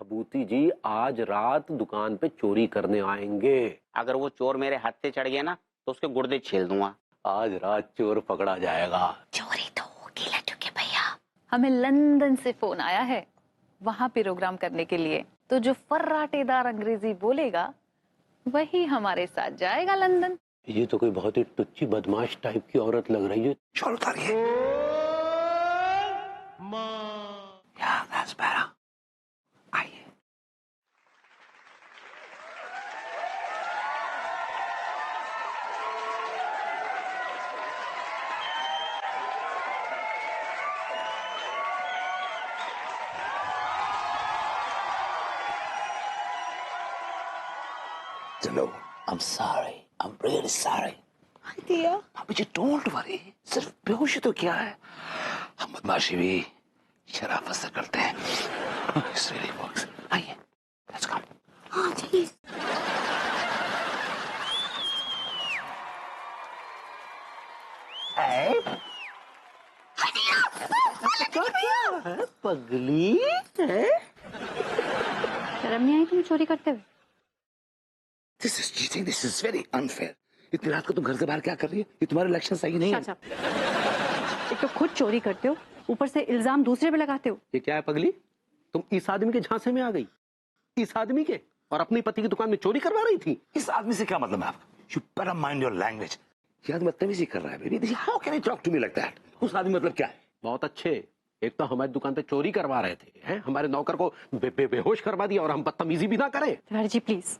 भभूति जी आज रात दुकान पे चोरी करने आएंगे। अगर वो चोर मेरे हाथ से चढ़ गया ना तो उसके गुर्दे छील दूंगा। आज रात चोर पकड़ा जाएगा। चोरी तो होगी लड्डू के भैया। हमें लंदन से फोन आया है वहाँ प्रोग्राम करने के लिए, तो जो फर्राटेदार अंग्रेजी बोलेगा वही हमारे साथ जाएगा लंदन। ये तो कोई बहुत ही टुच्ची बदमाश टाइप की औरत लग रही है। शॉल उतारिए। Yeah, that's better. आइए। चलो, I'm sorry. I'm really sorry. दिया भाभी जी डोंट वरी, सिर्फ बेहोशी तो क्या है, हम बदमाशी भी शराफत से करते हैं। It really works. आइए, let's come. हाँ जी। पगली है? शर्म नहीं आई तुम्हें चोरी करते हुए? This is cheating. This is very unfair. इतनी रात को तुम घर से बाहर क्या कर रही हो? ये तुम्हारा इलेक्शन सही नहीं है। एक तो खुद चोरी करते हो, ऊपर से इल्जाम दूसरे पे लगाते हो। ये क्या है पगली? तुम इस आदमी के झांसे में आ गई, इस आदमी के, और अपनी पति की दुकान में चोरी करवा रही थी। इस आदमी से क्या मतलब है आपका? You better mind your language. ये आदमी बदतमीजी कर रहा है baby. How can you talk to me like that? उस आदमी मतलब क्या है? बहुत अच्छे, एक तो हमारी दुकान पे चोरी करवा रहे थे, हैं? हमारे नौकर को बेहोश करवा दिया और हम बदतमीजी भी ना करें। तिवारी जी प्लीज।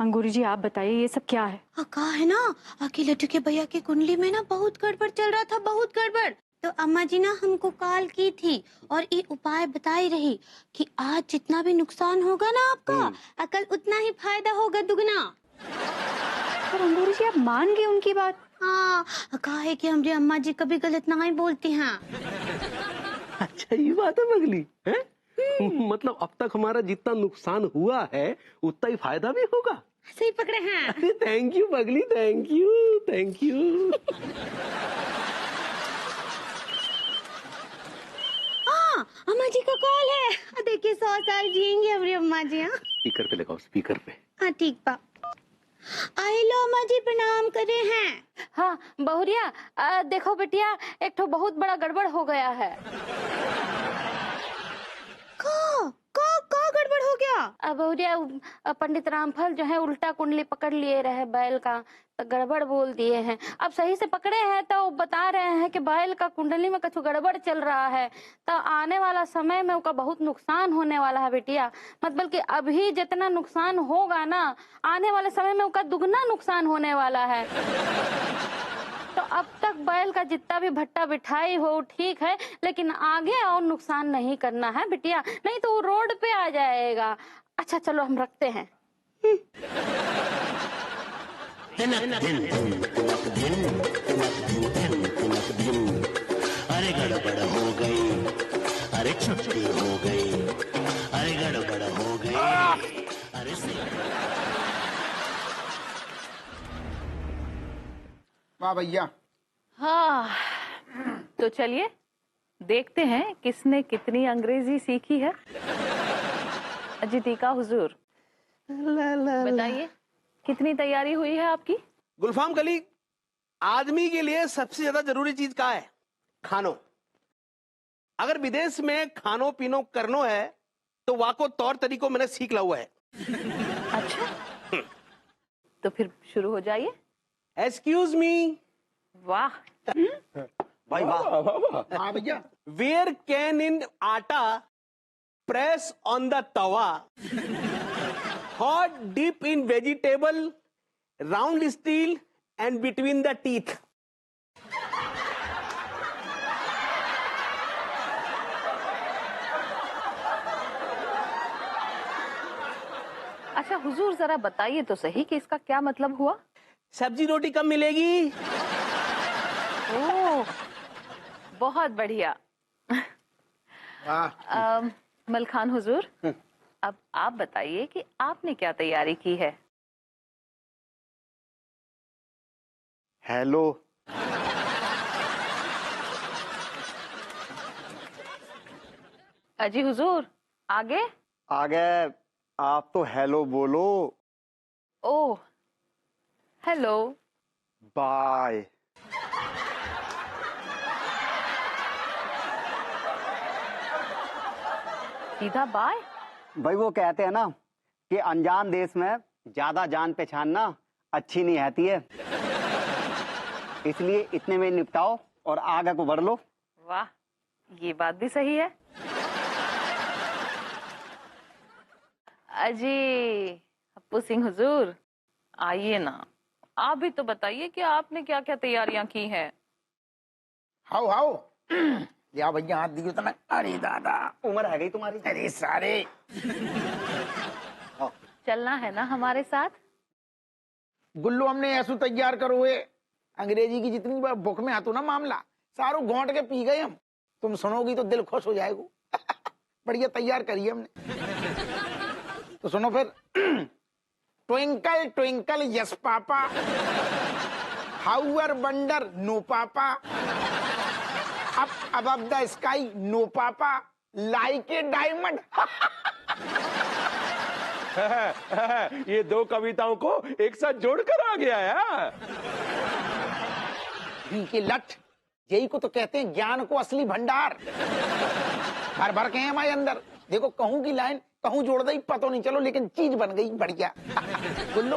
अंगूरी जी आप बताइए ये सब क्या है? कहा है ना कि लड्डू के भैया की कुंडली में ना बहुत गड़बड़ चल रहा था, बहुत गड़बड़। तो अम्मा जी ना हमको कॉल की थी और ये उपाय बताई रही कि आज जितना भी नुकसान होगा ना आपका, कल उतना ही फायदा होगा दुगना। पर अंगूरी जी आप मान गए उनकी बात? हाँ, कहा है कि हमारी अम्मा जी कभी गलत ना ही बोलती हैं। अच्छा ये बात है पगली, हैं? मतलब अब तक हमारा जितना नुकसान हुआ है उतना ही फायदा भी होगा। सही पकड़े हैं। अरे थैंक यू पगली, थैंक यू, थैंक यू। अम्मा जी का कॉल है। देखिए 100 साल जिएंगे हमारी अम्मा जी। हाँ स्पीकर पे लगाओ, स्पीकर पे। हाँ ठीक बा। आइलो अम्मा जी प्रणाम करे हैं। हाँ बहुरिया, देखो बेटिया एक तो बहुत बड़ा गड़बड़ हो गया है। का गड़बड़ हो गया? बहुरिया पंडित रामफल जो है उल्टा कुंडली पकड़ लिए रहे बैल का, तो गड़बड़ बोल दिए हैं। अब सही से पकड़े हैं तो बता रहे हैं कि बैल का कुंडली में कुछ गड़बड़ चल रहा है, तो आने वाला समय में उसका बहुत नुकसान होने वाला है बेटिया। मतलब कि अभी जितना नुकसान होगा ना, आने वाले समय में उसका दुगना नुकसान होने वाला है। तो अब तक बैल का जितना भी भट्टा बिठाई हो ठीक है, लेकिन आगे और नुकसान नहीं करना है बिटिया, नहीं तो वो रोड पे आ जाएगा। अच्छा चलो हम रखते हैं। अरे गड़बड़ हो गई, अरे छुट्टी हो गई, अरे गड़बड़ हो गई, अरे वाह भैया। हाँ तो चलिए देखते हैं किसने कितनी अंग्रेजी सीखी है। अजी टीका हुजूर बताइए कितनी तैयारी हुई है आपकी? गुलफाम कली, आदमी के लिए सबसे ज्यादा जरूरी चीज क्या है? खानो। अगर विदेश में खानो पीनो करनो है तो वाको तौर तरीकों मैंने सीख ला हुआ है। अच्छा तो फिर शुरू हो जाइए। Excuse me. वाह भाई वाह। हाँ भैया। Where can in atta press on the tawa, hot dip in vegetable, round steel and between the teeth. अच्छा हुजूर जरा बताइए तो सही कि इसका क्या मतलब हुआ? सब्जी रोटी कब मिलेगी? ओह बहुत बढ़िया। मलखान हुजूर अब आप बताइए कि आपने क्या तैयारी की है? हेलो। अजी हुजूर आगे? आगे आप तो हेलो बोलो। ओह, हेलो। बाय। सीधा बाय? भाई वो कहते हैं ना कि अनजान देश में ज्यादा जान पहचान ना अच्छी नहीं आती है, इसलिए इतने में निपटाओ और आगे को बढ़ लो। वाह, ये बात भी सही है। अजी अप्पू सिंह हुजूर, आइए ना, आप भी तो बताइए कि आपने क्या क्या तैयारियां की हैं। हाउ हाउ या भैया हाथ दियो तना। अरे दादा उम्र है गई तुम्हारी। अरे सारे चलना है ना हमारे साथ? गुल्लू हमने ऐसू तैयार करो हुए अंग्रेजी की जितनी बार बुक में आतो ना मामला सारो घोंट के पी गए हम। तुम सुनोगी तो दिल खुश हो जाएगा। बढ़िया तैयार करिए हमने। तो सुनो फिर। Twinkle twinkle yes papa, how I wonder no papa, up above the sky no papa, like a diamond. ये दो कविताओं को एक साथ जोड़कर आ गया है। के लठ, यही को तो कहते हैं ज्ञान को असली भंडार। भर भर के हैं हमारे अंदर। देखो कहूं की लाइन कहूं जोड़ दई पता नहीं चलो, लेकिन चीज बन गई बढ़िया। बोलो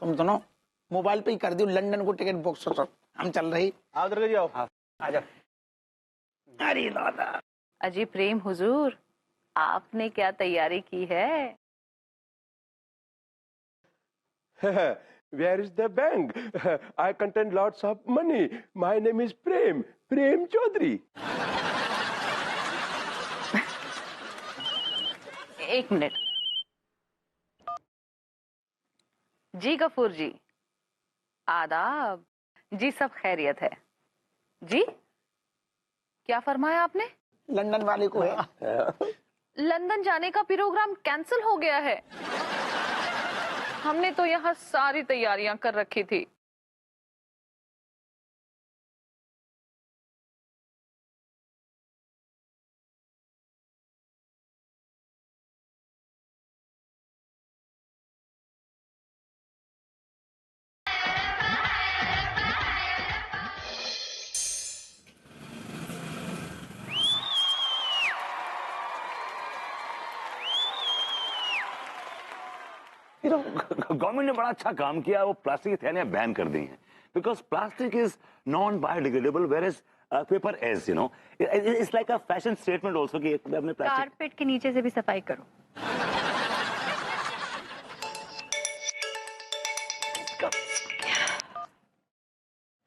तुम सुनो, मोबाइल पे ही कर दियो लंदन को टिकट बुक। सो हम चल रहे। आओ उधर जाओ। आ जाओ। अरे दादा। अजी प्रेम हुजूर, आपने क्या तैयारी की है? Where is the bank? I contain lots of money. My name is Prem Chaudhary. एक मिनट। जी गफूर जी, आदाब जी, सब खैरियत है जी? क्या फरमाया आपने? लंदन वाले को है। लंदन जाने का प्रोग्राम कैंसिल हो गया है। हमने तो यहाँ सारी तैयारियां कर रखी थी। गवर्नमेंट ने बड़ा अच्छा काम किया, वो प्लास्टिक की थैलियां बैन कर दी हैं, because plastic is non biodegradable where is paper is, you know, it's like a fashion statement also कि अपने प्लास्टिक। कारपेट के नीचे से भी सफाई करो।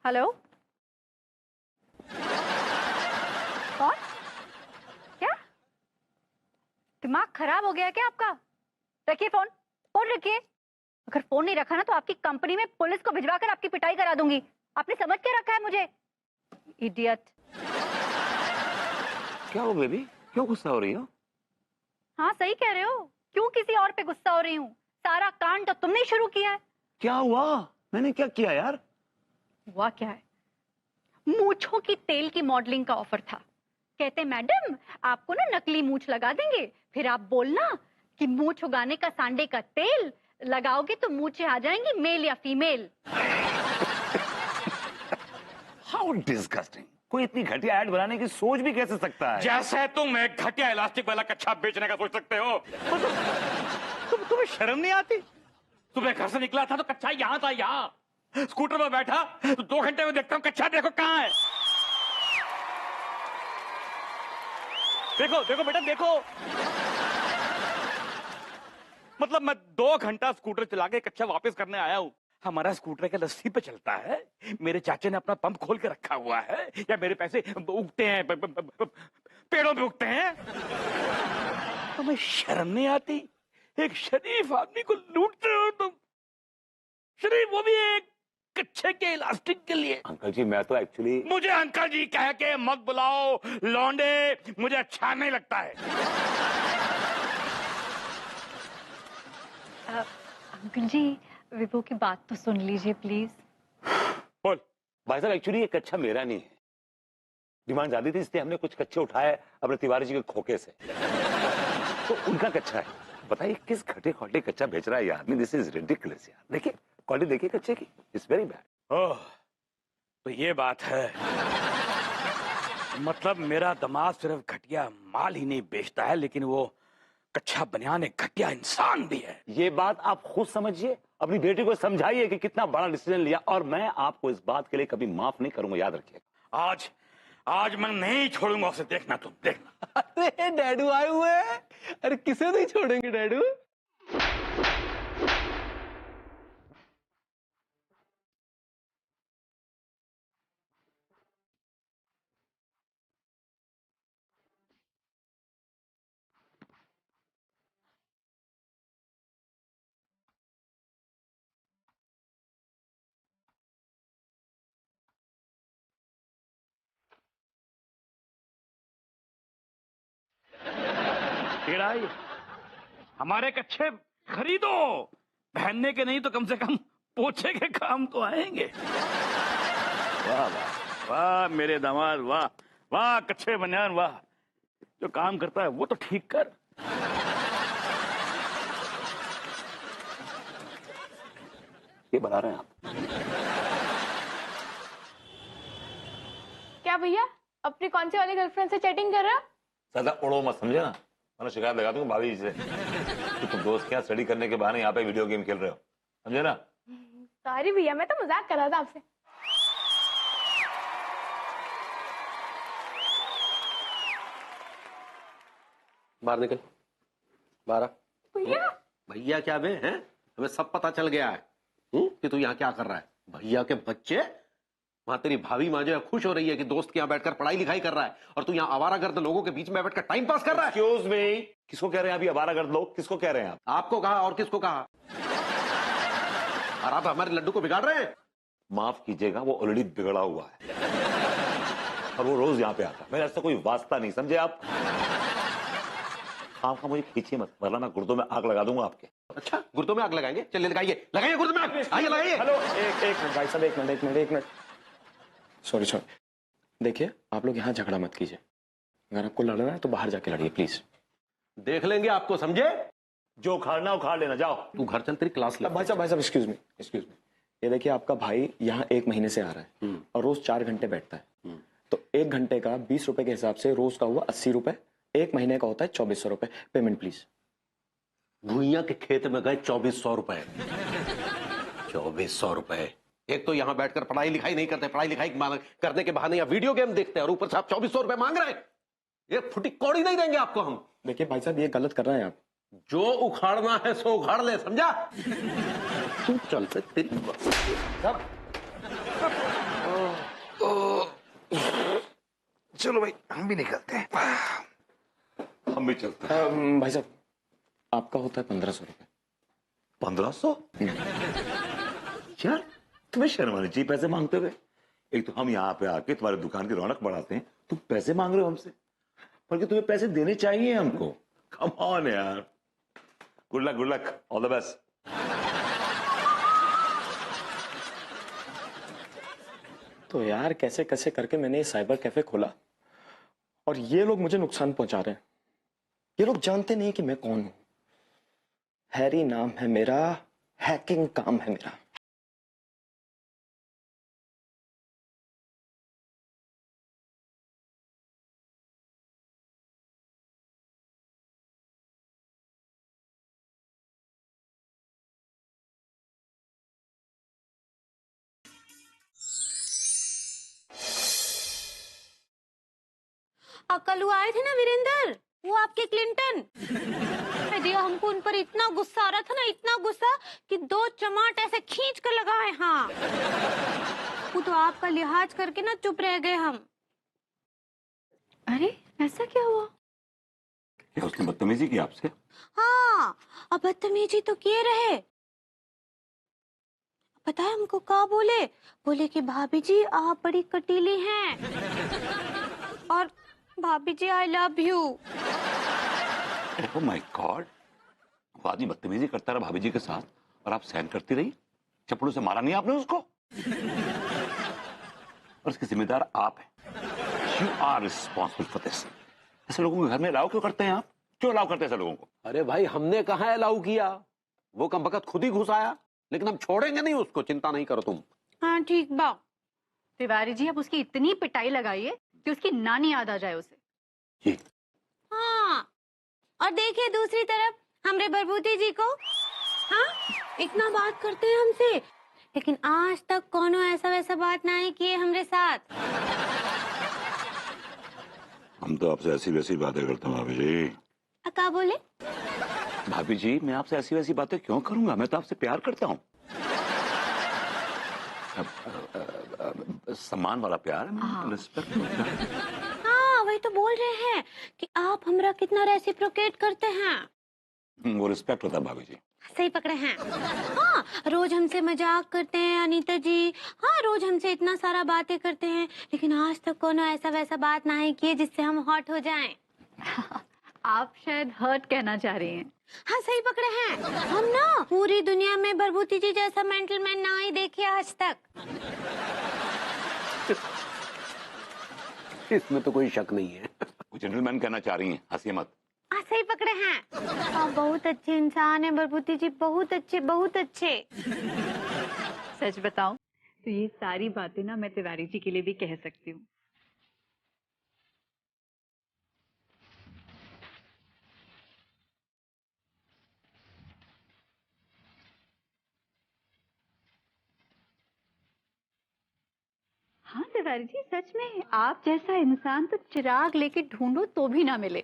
हेलो, कौन? क्या दिमाग खराब हो गया क्या आपका? रखिए फोन, फोन रखिए। अगर फोन नहीं रखा ना तो आपकी कंपनी में पुलिस को भिजवा कर आपकी पिटाई करा दूंगी। आपने समझ के रखा है मुझे? इडियट। क्या हो बेबी, क्यों गुस्सा हो रही हो? हाँ सही कह रहे हो, क्यों किसी और पे गुस्सा हो रही हूँ? सारा कांड तो तुमने शुरू किया है। क्या हुआ? मैंने क्या किया यार? हुआ क्या है, मूंछों की तेल की मॉडलिंग का ऑफर था। कहते मैडम आपको ना नकली मूंछ लगा देंगे, फिर आप बोलना कि मूंछ उगाने का सांडे का तेल लगाओगे तो मूंछें आ जाएंगी, मेल या फीमेल। How disgusting. कोई इतनी घटिया ऐड बनाने की सोच भी कैसे सकता है? जैसे तुम एक घटिया इलास्टिक वाला कच्छा बेचने का सोच सकते हो। तुम्हें शर्म नहीं आती? तुम्हें घर से निकला था तो कच्छा यहाँ था, यहाँ स्कूटर में बैठा तो 2 घंटे में देखता हूँ कच्छा देखो कहाँ है। देखो देखो बेटा देखो, मतलब मैं 2 घंटा स्कूटर चला के कच्छा वापस करने आया हूँ। हमारा स्कूटर के लस्सी पे चलता है, मेरे चाचे ने अपना पंप खोल के रखा हुआ है, या मेरे पैसे उगते हैं पेड़ों पे उगते हैं? तुम्हें शर्म नहीं आती? एक शरीफ आदमी को लूटते हो तुम। शरीफ, वो भी एक कच्छे के इलास्टिक के लिए। अंकल जी मैं तो एक्चुअली। मुझे अंकल जी कह के मत बुलाओ लौंडे, मुझे अच्छा नहीं लगता है। अंकल जी विभू की बात तो सुन लीजिए प्लीज। बोल। भाई साहब एक्चुअली ये कच्छा मेरा नहीं है, डिमांड ज्यादा थी इसलिए हमने कुछ कच्चे उठाए अपने तिवारी जी के खोखे से। तो उनका कच्चा है। बताइए किस घटे खोटे कच्चा बेच रहा है ये आदमी। दिस इज रिडिकुलस यार। देखिए क्वालिटी देखिए कच्चे की, इट्स वेरी बैड। ओह, तो ये बात है। मतलब मेरा दामाद सिर्फ घटिया माल ही नहीं बेचता है, लेकिन वो कच्चा बनियान एक घटिया इंसान भी है। ये बात आप खुद समझिए, अपनी बेटी को समझाइए कि कितना बड़ा डिसीजन लिया, और मैं आपको इस बात के लिए कभी माफ नहीं करूंगा, याद रखिएगा। आज मैं नहीं छोड़ूंगा उसे, देखना तुम, देखना। अरे डैडू आए हुए हैं। अरे किसे नहीं छोड़ेंगे डैडू। तेरा ही हमारे कच्चे खरीदो, पहनने के नहीं तो कम से कम पोछे के काम तो आएंगे। वाह वाह वाह मेरे दामाद, वाह वाह कच्चे बनियान, वाह। जो काम करता है वो तो ठीक कर। ये बता रहे हैं आप? क्या भैया, अपनी कौन सी वाली गर्लफ्रेंड से चैटिंग कर रहे हो? ज्यादा उड़ो मत, समझे ना, मैंने शिकायत लगा दूंगा भाभी जी से कि तुम दोस्त के यहाँ स्टडी करने के बहाने यहाँ पे वीडियो गेम खेल रहे हो, समझे ना। सॉरी भैया, मैं तो मजाक कर रहा था आपसे। बाहर निकल, बाहर आ। भैया भैया क्या बे हैं? हमें सब पता चल गया है कि तू यहाँ क्या कर रहा है। भैया के बच्चे, वहां तेरी भाभी माँ जो है खुश हो रही है कि दोस्त के यहाँ बैठकर पढ़ाई लिखाई कर रहा है, और तू यहाँ आवारागर्द लोगों के बीच में बैठकर टाइम पास कर रहा है। एक्सक्यूज मी, किसको कह रहे हैं अभी आवारागर्द लोग? किसको कह रहे हैं आप? आपको कहा और किसको कहा? और आप हमारे लड्डू को बिगाड़ रहे हैं। माफ कीजिएगा, वो ऑलरेडी बिगड़ा हुआ है और वो रोज यहाँ पे आता है, मेरा ऐसा कोई वास्ता नहीं, समझे आप। आपका मुझे खींचिए मत, वरना मैं गुर्दों में आग लगा दूंगा आपके। अच्छा, गुर्दों में आग लगाएंगे? चलिए लगाइए, लगाइए गुर्दों में आग, आइए लगाइए। हेलो, एक मिनट भाई साहब, एक मिनट। सॉरी देखिए, आप लोग यहाँ झगड़ा मत कीजिए। अगर आपको लड़ना है तो बाहर जाके लड़िए प्लीज। देख लेंगे आपको, समझे। जो उखाड़ना उखाड़ लेना, जाओ। तू घर चल, तेरी क्लास ले। भाई साहब एक्सक्यूज मी। ये देखिए, आपका भाई यहाँ 1 महीने से आ रहा है और रोज 4 घंटे बैठता है, तो 1 घंटे का 20 रुपए के हिसाब से रोज का हुआ 80 रुपए, 1 महीने का होता है 2400 रुपए। Payment please. भुइयां के खेत में गए 2400 रुपए। 2400 रुपए। एक तो यहाँ बैठकर पढ़ाई लिखाई नहीं करते, पढ़ाई लिखाई करने के बहाने या वीडियो गेम देखते हैं, और ऊपर से आप 2400 रुपए मांग रहे हैं। एक फुटी कौड़ी नहीं देंगे आपको हम। देखिए भाई साहब, ये गलत कर रहे हैं आप। जो उखाड़ना है सो उखाड़ ले, समझा। तू चल पे तेरी चलो भाई, हम भी निकलते हैं। हम भी चलते हैं। भाई साहब, आपका होता है 1500 रुपए। 1500? यार तुम्हें शर्म आनी चाहिए पैसे मांगते हुए। एक तो हम यहाँ पे आके तुम्हारी दुकान की रौनक बढ़ाते हैं, तुम पैसे मांग रहे हो हमसे, बल्कि तुम्हें पैसे देने चाहिए हमको। कम ऑन यार। Good luck, all the best. तो यार कैसे कैसे करके मैंने ये साइबर कैफे खोला और ये लोग मुझे नुकसान पहुंचा रहे हैं। ये लोग जानते नहीं कि मैं कौन हूं। हैरी नाम है मेरा, हैकिंग काम है मेरा। कल वो आए थे ना वीरेंद्र, वो आपके क्लिंटन। दिया हमको उन पर इतना गुस्सा आ रहा था ना, इतना गुस्सा कि 2 चमाट ऐसे खींच कर लगाए। हाँ, वो तो आपका लिहाज करके ना चुप रह गए हम। अरे ऐसा क्या हुआ? क्या उसने बदतमीजी की आपसे? हाँ, अब बदतमीजी तो किए रहे। पता है हमको क्या बोले? बोले कि भाभी जी आप बड़ी कटीली हैं और भाभी जी I love you. Oh my God, वो आदमी बदतमीजी करता रहा भाभी जी के साथ और आप सहन करती रही। चप्पलों से मारा नहीं आपने उसको? और इसकी जिम्मेदार आप हैं। You are responsible for this. ऐसे लोगों को घर में अलाउ क्यों करते हैं आप? क्यों अलाउ करते हैं ऐसे लोगों को? अरे भाई हमने कहाँ अलाउ किया, वो कम वक्त खुद ही घुस आया, लेकिन हम छोड़ेंगे नहीं उसको, चिंता नहीं करो तुम। हाँ ठीक बा। तिवारी जी अब उसकी इतनी पिटाई लगाइए कि उसकी नानी याद आ जाए उसे। जी। हाँ और देखिए दूसरी तरफ हमरे बरबूती जी को, हाँ इतना बात करते हैं हमसे, लेकिन आज तक कोनो ऐसा वैसा बात नहीं किए हमरे साथ। हम तो आपसे ऐसी वैसी बातें करते हैं भाभी जी। क्या बोले? भाभी जी मैं आपसे ऐसी वैसी बातें क्यों करूंगा, मैं तो आपसे प्यार करता हूँ। सम्मान वाला प्यार है, रिस्पेक्ट होता है। हाँ वही तो बोल रहे हैं कि आप हमरा कितना रेसिप्रोकेट करते हैं। वो रिस्पेक्ट होता है भाभी जी। सही पकड़े हैं। हाँ रोज हमसे मजाक करते हैं अनीता जी, हाँ रोज हमसे इतना सारा बातें करते हैं, लेकिन आज तक कोनो ऐसा वैसा बात नहीं किए जिससे हम हॉट हो जाएं। आप शायद हर्ट कहना चाह रही हैं। हाँ सही पकड़े हैं, हम ना पूरी दुनिया में बरबूती जी जैसा मेंटलमैन ना ही देखे आज तक। इसमें तो कोई शक नहीं है। वो जेंटलमैन कहना चाह रही हैं, हंसिए मत। हाँ सही पकड़े हैं, आप बहुत अच्छे इंसान हैं बरबूती जी, बहुत अच्छे बहुत अच्छे। सच बताऊं तो ये सारी बातें ना मैं तिवारी जी के लिए भी कह सकती हूँ। हाँ तिवारी जी सच में आप जैसा इंसान तो चिराग लेके ढूंढो तो भी ना मिले।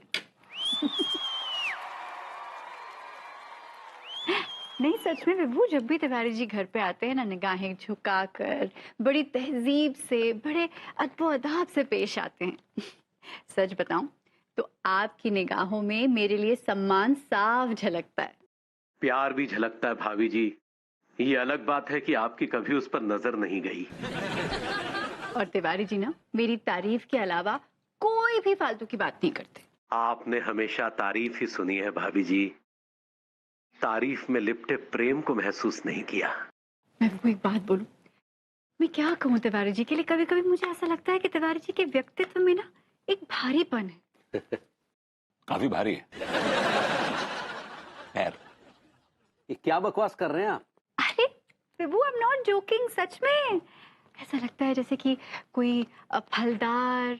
नहीं सच में विभू, जब भी तिवारी जी घर पे आते हैं ना, निगाहें झुकाकर बड़ी तहजीब से, बड़े अदब अदाब से पेश आते हैं। सच बताऊं तो आपकी निगाहों में मेरे लिए सम्मान साफ झलकता है। प्यार भी झलकता है भाभी जी, ये अलग बात है कि आपकी कभी उस पर नजर नहीं गई। और तिवारी जी ना मेरी तारीफ के अलावा कोई भी फालतू की बात नहीं करते। आपने हमेशा तारीफ ही सुनी है भाभी जी, तारीफ में लिपटे प्रेम को महसूस नहीं किया। मैं वो एक बात बोलूं, मैं क्या कहूँ तिवारी जी के लिए, कभी कभी मुझे ऐसा लगता है कि तिवारी जी के व्यक्तित्व में ना एक भारीपन है। काफी भारी है। पैर। ये क्या बकवास कर रहे हैं आप? अरे विभू आई एम नॉट जोकिंग, सच में ऐसा लगता है जैसे कि कोई फलदार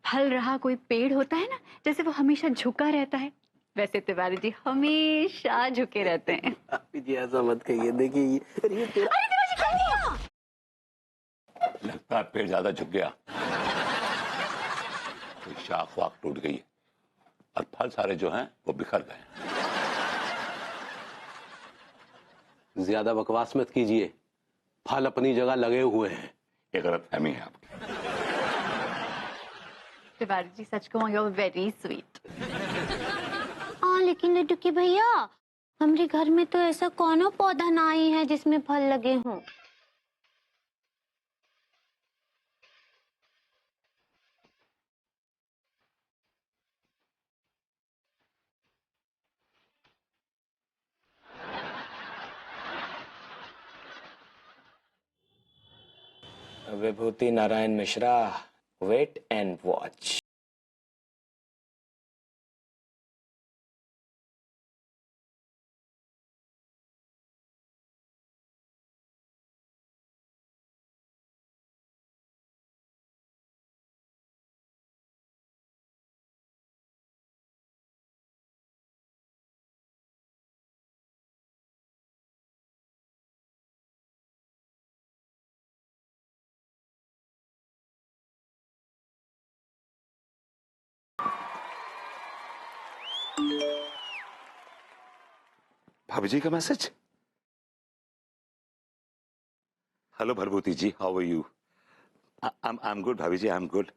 फल रहा कोई पेड़ होता है ना, जैसे वो हमेशा झुका रहता है, वैसे तिवारी जी हमेशा झुके रहते हैं। जी ऐसा मत कहिए, देखिए लगता है पेड़ ज्यादा झुक गया, तो शाख वाख टूट गई और फल सारे जो हैं वो बिखर गए। ज्यादा बकवास मत कीजिए, फल अपनी जगह लगे हुए हैं। ये गलतफहमी है आपकी। तिवारी जी सच कहूँ यू आर वेरी स्वीट। हाँ लेकिन लड्डू के भैया हमारे घर में तो ऐसा कौनो पौधा ना ही है जिसमें फल लगे हों। Vibhuti Narayan Mishra, wait and watch. भाभी जी का message. Hello Bharbhuti ji, how are you? I am good भाभी जी, आई एम गुड।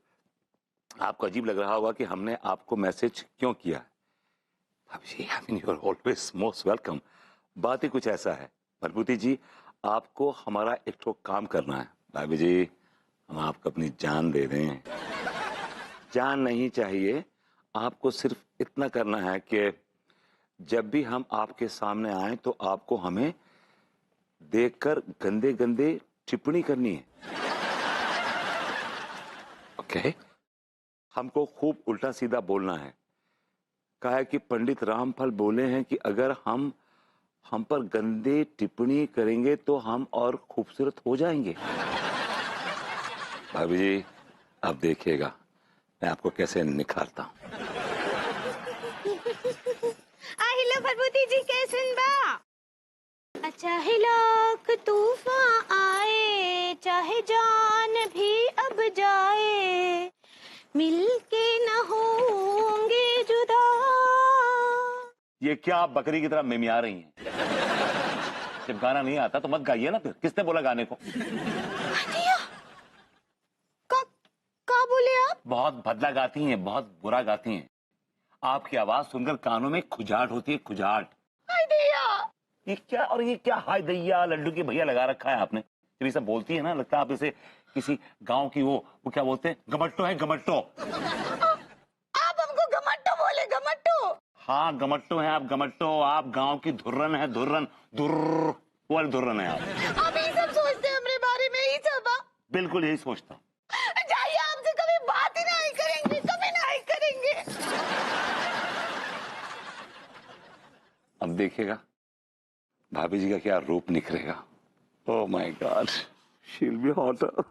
आपको अजीब लग रहा होगा कि हमने आपको मैसेज क्यों किया। भाभी जी, I mean you are always most welcome. बात ही कुछ ऐसा है भरभूति जी, आपको हमारा एक ठो काम करना है। भाभी जी, हम आपको अपनी जान दे दें। जान नहीं चाहिए, आपको सिर्फ इतना करना है कि जब भी हम आपके सामने आए तो आपको हमें देखकर गंदे गंदे टिप्पणी करनी है। ओके? हमको खूब उल्टा सीधा बोलना है, कहा है कि पंडित रामफल बोले हैं कि अगर हम पर गंदे टिप्पणी करेंगे तो हम और खूबसूरत हो जाएंगे। भाभी जी अब देखिएगा मैं आपको कैसे निखारता हूँ। আহিलो भगवती जी कैसन बा? चाहे लाख तूफान आए, चाहे जान भी अब जाए, मिलके न होंगे जुदा। ये क्या आप बकरी की तरह मिमिया रही हैं? जब गाना नहीं आता तो मत गाइए ना फिर। किसने बोला गाने को? का बोले आप? बहुत भद्दा गाती हैं, बहुत बुरा गाती हैं। आपकी आवाज सुनकर कानों में खुजाट होती है, खुजाट। हाय दैया। ये क्या हाय दैया लड्डू की भैया लगा रखा है आपने? जब ये सब बोलती है ना लगता है आप इसे किसी गांव की वो क्या बोलते हैं, गमट्टो है, गमट्टो। आप हमको गमट्टो बोले? गमट्टो? हाँ गमट्टो है आप, गमट्टो। आप गांव की धुर्रन है, धुर्रन, धुर्र वाली धुर्रन है आप ये सब सोचते हैं हमरे बारे में? ही सब? बिल्कुल यही सोचता हूँ। जाइए, आपसे कभी बात ही नहीं करेंगे, कभी नहीं करेंगे। अब देखिएगा भाभी जी का क्या रूप निखरेगा। Oh my God, she will be hotter.